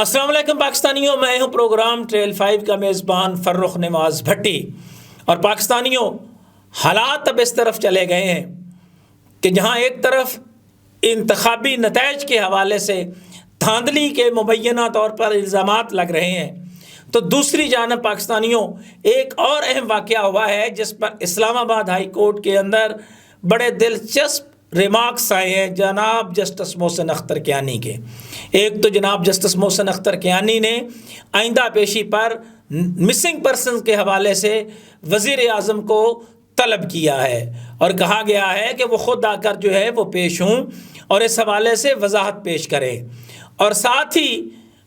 السلام علیکم پاکستانیوں، میں ہوں پروگرام ٹریل 5 کا میزبان فرخ نواز بھٹی۔ اور پاکستانیوں، حالات اب اس طرف چلے گئے ہیں کہ جہاں ایک طرف انتخابی نتائج کے حوالے سے دھاندلی کے مبینہ طور پر الزامات لگ رہے ہیں، تو دوسری جانب پاکستانیوں ایک اور اہم واقعہ ہوا ہے جس پر اسلام آباد ہائی کورٹ کے اندر بڑے دلچسپ ریمارکس آئے ہیں جناب جسٹس محسن اختر کیانی کے۔ ایک تو جناب جسٹس محسن اختر کیانی نے آئندہ پیشی پر مسنگ پرسنز کے حوالے سے وزیر اعظم کو طلب کیا ہے اور کہا گیا ہے کہ وہ خود آ کر جو ہے وہ پیش ہوں اور اس حوالے سے وضاحت پیش کریں۔ اور ساتھ ہی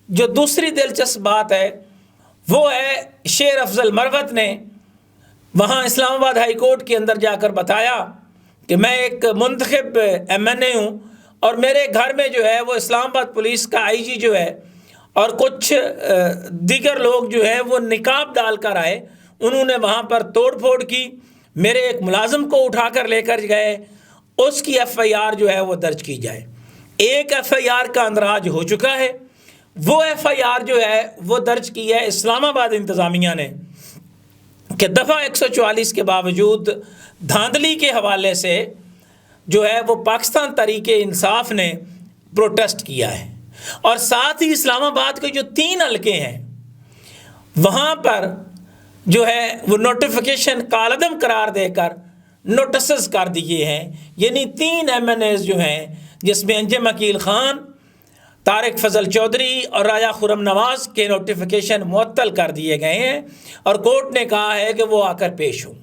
جو دوسری دلچسپ بات ہے وہ ہے شیر افضل مروت نے وہاں اسلام آباد ہائی کورٹ کے اندر جا کر بتایا کہ میں ایک منتخب MNA ہوں اور میرے گھر میں جو ہے وہ اسلام آباد پولیس کا IG جو ہے اور کچھ دیگر لوگ جو ہے وہ نقاب ڈال کر آئے، انہوں نے وہاں پر توڑ پھوڑ کی، میرے ایک ملازم کو اٹھا کر لے کر گئے، اس کی FIR جو ہے وہ درج کی جائے۔ ایک FIR کا اندراج ہو چکا ہے، وہ FIR جو ہے وہ درج کی ہے اسلام آباد انتظامیہ نے کہ دفعہ 144 کے باوجود دھاندلی کے حوالے سے جو ہے وہ پاکستان تحریک انصاف نے پروٹیسٹ کیا ہے۔ اور ساتھ ہی اسلام آباد کے جو 3 حلقے ہیں وہاں پر جو ہے وہ نوٹیفیکیشن کالعدم قرار دے کر نوٹسز کر دیے ہیں، یعنی 3 MNAs جو ہیں جس میں انجم عقیل خان، طارق فضل چودھری اور راجہ خرم نواز کے نوٹیفیکیشن معطل کر دیے گئے ہیں اور کورٹ نے کہا ہے کہ وہ آ کر پیش ہوں۔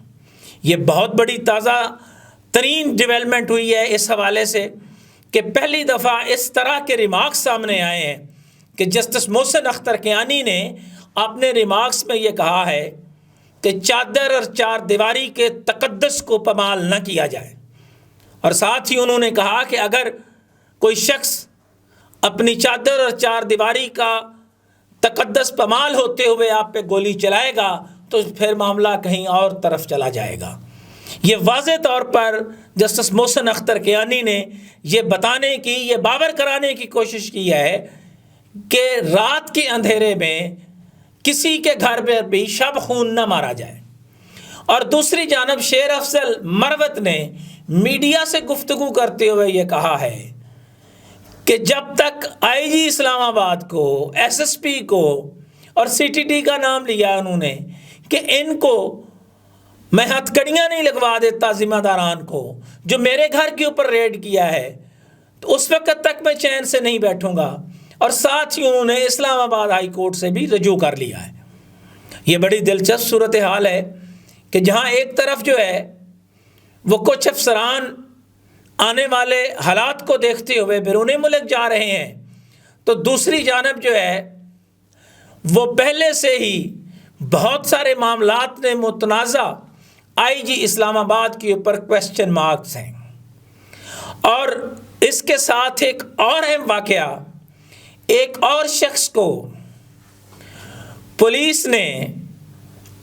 یہ بہت بڑی تازہ ترین ڈیولپمنٹ ہوئی ہے اس حوالے سے کہ پہلی دفعہ اس طرح کے ریمارکس سامنے آئے ہیں کہ جسٹس محسن اختر کیانی نے اپنے ریمارکس میں یہ کہا ہے کہ چادر اور چار دیواری کے تقدس کو پامال نہ کیا جائے، اور ساتھ ہی انہوں نے کہا کہ اگر کوئی شخص اپنی چادر اور چار دیواری کا تقدس پامال ہوتے ہوئے آپ پہ گولی چلائے گا تو پھر معاملہ کہیں اور طرف چلا جائے گا۔ یہ واضح طور پر جسٹس محسن اختر کیانی نے یہ بتانے کی، یہ باور کرانے کی کوشش کی ہے کہ رات کے اندھیرے میں کسی کے گھر پر بھی شب خون نہ مارا جائے۔ اور دوسری جانب شیر افضل مروت نے میڈیا سے گفتگو کرتے ہوئے یہ کہا ہے کہ جب تک IG اسلام آباد کو، SSP کو اور CTD کا نام لیا انہوں نے کہ ان کو میں ہتھ کڑیاں نہیں لگوا دیتا ذمہ داران کو جو میرے گھر کے اوپر ریڈ کیا ہے، تو اس وقت تک میں چین سے نہیں بیٹھوں گا۔ اور ساتھ ہی انہوں نے اسلام آباد ہائی کورٹ سے بھی رجوع کر لیا ہے۔ یہ بڑی دلچسپ صورتحال ہے کہ جہاں ایک طرف جو ہے وہ کچھ افسران آنے والے حالات کو دیکھتے ہوئے بیرون ملک جا رہے ہیں، تو دوسری جانب جو ہے وہ پہلے سے ہی بہت سارے معاملات میں متنازع IG اسلام آباد کے اوپر کویسچن مارکس ہیں۔ اور اس کے ساتھ ایک اور اہم واقعہ، ایک اور شخص کو پولیس نے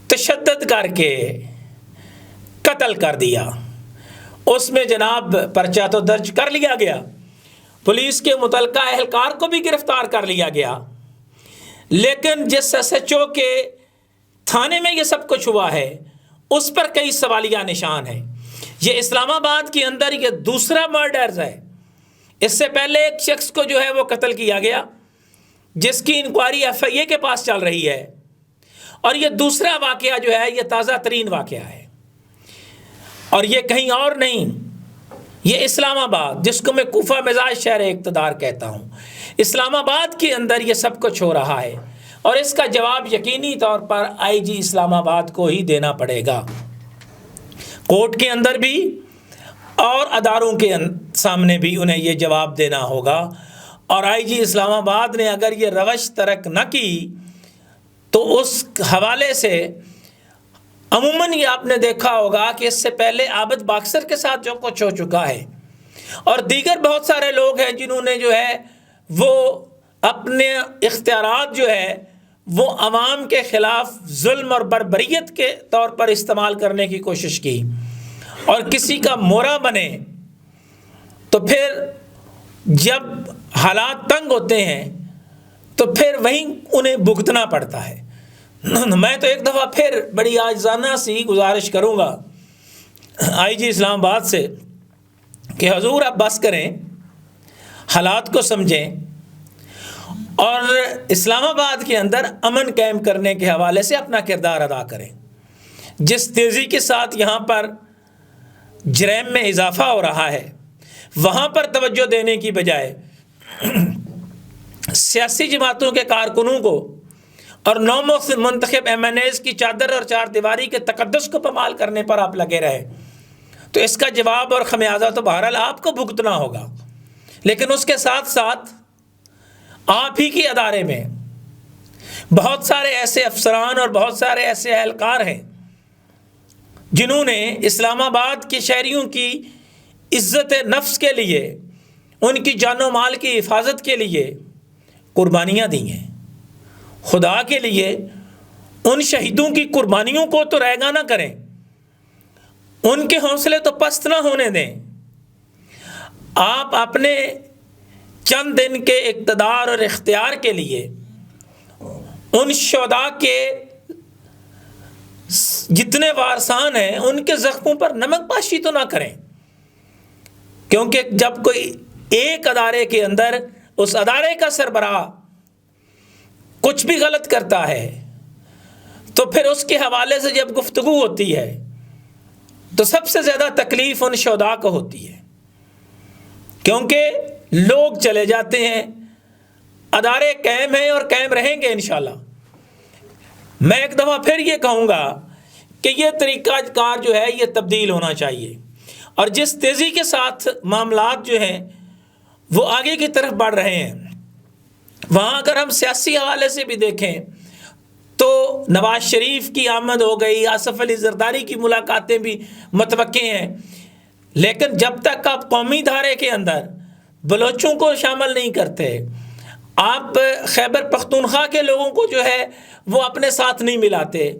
تشدد کر کے قتل کر دیا، اس میں جناب پرچہ تو درج کر لیا گیا، پولیس کے متعلقہ اہلکار کو بھی گرفتار کر لیا گیا، لیکن جس SHO کے تھانے میں یہ سب کچھ ہوا ہے اس پر کئی سوالیہ نشان ہیں۔ یہ اسلام آباد کے اندر یہ دوسرا مرڈرز ہے۔ اس سے پہلے ایک شخص کو جو ہے وہ قتل کیا گیا جس کی انکوائری FIA کے پاس چل رہی ہے، اور یہ دوسرا واقعہ جو ہے یہ تازہ ترین واقعہ ہے، اور یہ کہیں اور نہیں، یہ اسلام آباد جس کو میں کوفہ مزاج شہر اقتدار کہتا ہوں، اسلام آباد کے اندر یہ سب کچھ ہو رہا ہے، اور اس کا جواب یقینی طور پر IG اسلام آباد کو ہی دینا پڑے گا، کورٹ کے اندر بھی اور اداروں کے سامنے بھی انہیں یہ جواب دینا ہوگا۔ اور IG اسلام آباد نے اگر یہ روش ترک نہ کی تو اس حوالے سے عموماً یہ آپ نے دیکھا ہوگا کہ اس سے پہلے عابد باکسر کے ساتھ جو کچھ ہو چکا ہے، اور دیگر بہت سارے لوگ ہیں جنہوں نے جو ہے وہ اپنے اختیارات جو ہے وہ عوام کے خلاف ظلم اور بربریت کے طور پر استعمال کرنے کی کوشش کی، اور کسی کا مورا بنے تو پھر جب حالات تنگ ہوتے ہیں تو پھر وہیں انہیں بھگتنا پڑتا ہے۔ میں تو ایک دفعہ پھر بڑی عاجزانہ سی گزارش کروں گا آئی جی اسلام آباد سے کہ حضور آپ بس کریں، حالات کو سمجھیں اور اسلام آباد کے اندر امن قائم کرنے کے حوالے سے اپنا کردار ادا کریں۔ جس تیزی کے ساتھ یہاں پر جرائم میں اضافہ ہو رہا ہے، وہاں پر توجہ دینے کی بجائے سیاسی جماعتوں کے کارکنوں کو اور نو منتخب ایم این ایز کی چادر اور چار دیواری کے تقدس کو پامال کرنے پر آپ لگے رہے، تو اس کا جواب اور خمیازہ تو بہرحال آپ کو بھگتنا ہوگا۔ لیکن اس کے ساتھ ساتھ آپ ہی کے ادارے میں بہت سارے ایسے افسران اور بہت سارے ایسے اہلکار ہیں جنہوں نے اسلام آباد کے شہریوں کی عزت نفس کے لیے، ان کی جان و مال کی حفاظت کے لیے قربانیاں دی ہیں۔ خدا کے لیے ان شہیدوں کی قربانیوں کو تو رائگاں نہ کریں، ان کے حوصلے تو پست نہ ہونے دیں۔ آپ اپنے چند دن کے اقتدار اور اختیار کے لیے ان شہداء کے جتنے وارثان ہیں ان کے زخموں پر نمک پاشی تو نہ کریں، کیونکہ جب کوئی ایک ادارے کے اندر اس ادارے کا سربراہ کچھ بھی غلط کرتا ہے تو پھر اس کے حوالے سے جب گفتگو ہوتی ہے تو سب سے زیادہ تکلیف ان شہداء کو ہوتی ہے، کیونکہ لوگ چلے جاتے ہیں، ادارے قائم ہیں اور قائم رہیں گے انشاءاللہ۔ میں ایک دفعہ پھر یہ کہوں گا کہ یہ طریقہ کار جو ہے یہ تبدیل ہونا چاہیے، اور جس تیزی کے ساتھ معاملات جو ہیں وہ آگے کی طرف بڑھ رہے ہیں، وہاں اگر ہم سیاسی حوالے سے بھی دیکھیں تو نواز شریف کی آمد ہو گئی، آصف علی زرداری کی ملاقاتیں بھی متوقع ہیں، لیکن جب تک آپ قومی دھارے کے اندر بلوچوں کو شامل نہیں کرتے، آپ خیبر پختونخوا کے لوگوں کو جو ہے وہ اپنے ساتھ نہیں ملاتے،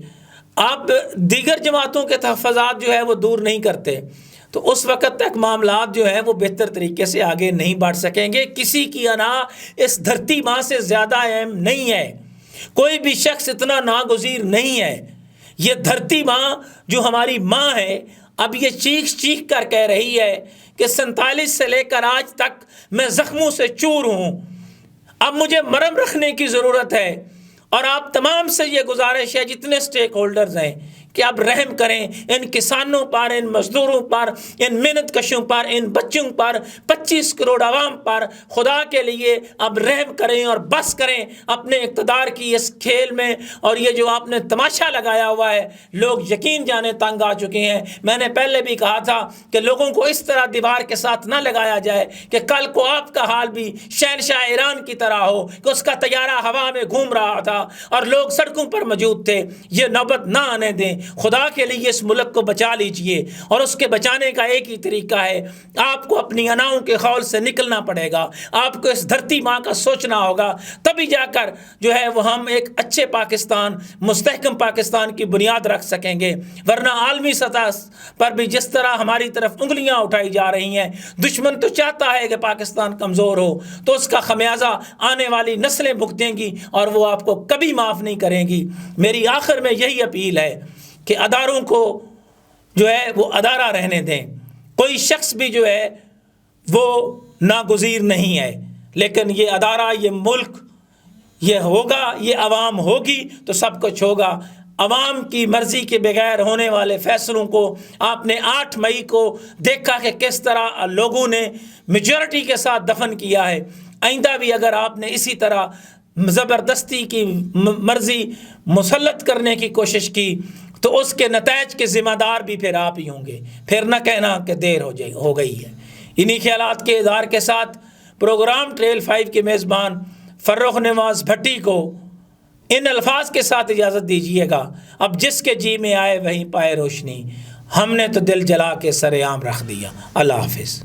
آپ دیگر جماعتوں کے تحفظات جو ہے وہ دور نہیں کرتے، تو اس وقت تک معاملات جو ہیں وہ بہتر طریقے سے آگے نہیں بڑھ سکیں گے۔ کسی کی انا اس دھرتی ماں سے زیادہ اہم نہیں ہے، کوئی بھی شخص اتنا ناگزیر نہیں ہے۔ یہ دھرتی ماں جو ہماری ماں ہے اب یہ چیخ چیخ کر کہہ رہی ہے کہ 47 سے لے کر آج تک میں زخموں سے چور ہوں، اب مجھے مرہم رکھنے کی ضرورت ہے۔ اور آپ تمام سے یہ گزارش ہے جتنے سٹیک ہولڈرز ہیں کہ اب رحم کریں ان کسانوں پر، ان مزدوروں پر، ان محنت کشوں پر، ان بچوں پر، 25 کروڑ عوام پر، خدا کے لیے اب رحم کریں اور بس کریں اپنے اقتدار کی اس کھیل میں۔ اور یہ جو آپ نے تماشا لگایا ہوا ہے، لوگ یقین جانے تنگ آ چکے ہیں۔ میں نے پہلے بھی کہا تھا کہ لوگوں کو اس طرح دیوار کے ساتھ نہ لگایا جائے کہ کل کو آپ کا حال بھی شہنشاہ ایران کی طرح ہو کہ اس کا طیارہ ہوا میں گھوم رہا تھا اور لوگ سڑکوں پر موجود تھے۔ یہ نوبت نہ آنے دیں، خدا کے لیے اس ملک کو بچا لیجئے، اور اس کے بچانے کا ایک ہی طریقہ ہے، آپ کو اپنی اناؤں کے خول سے نکلنا پڑے گا، آپ کو اس دھرتی ماں کا سوچنا ہوگا، تبھی جا کر جو ہے وہ ہم ایک اچھے پاکستان، مستحکم پاکستان کی بنیاد رکھ سکیں گے۔ ورنہ عالمی سطح پر بھی جس طرح ہماری طرف انگلیاں اٹھائی جا رہی ہیں، دشمن تو چاہتا ہے کہ پاکستان کمزور ہو، تو اس کا خمیازہ آنے والی نسلیں بھگتیں گی اور وہ آپ کو کبھی معاف نہیں کریں گی۔ میری آخر میں یہی اپیل ہے کہ اداروں کو جو ہے وہ ادارہ رہنے دیں، کوئی شخص بھی جو ہے وہ ناگزیر نہیں ہے، لیکن یہ ادارہ، یہ ملک، یہ ہوگا، یہ عوام ہوگی تو سب کچھ ہوگا۔ عوام کی مرضی کے بغیر ہونے والے فیصلوں کو آپ نے 8 مئی کو دیکھا کہ کس طرح لوگوں نے میجورٹی کے ساتھ دفن کیا ہے۔ آئندہ بھی اگر آپ نے اسی طرح زبردستی کی مرضی مسلط کرنے کی کوشش کی تو اس کے نتائج کے ذمہ دار بھی پھر آپ ہی ہوں گے، پھر نہ کہنا کہ دیر ہو گئی ہے۔ انہی خیالات کے اظہار کے ساتھ پروگرام ٹریل 5 کے میزبان فرخ نواز بھٹی کو ان الفاظ کے ساتھ اجازت دیجیے گا، اب جس کے جی میں آئے وہیں پائے روشنی، ہم نے تو دل جلا کے سر عام رکھ دیا۔ اللہ حافظ۔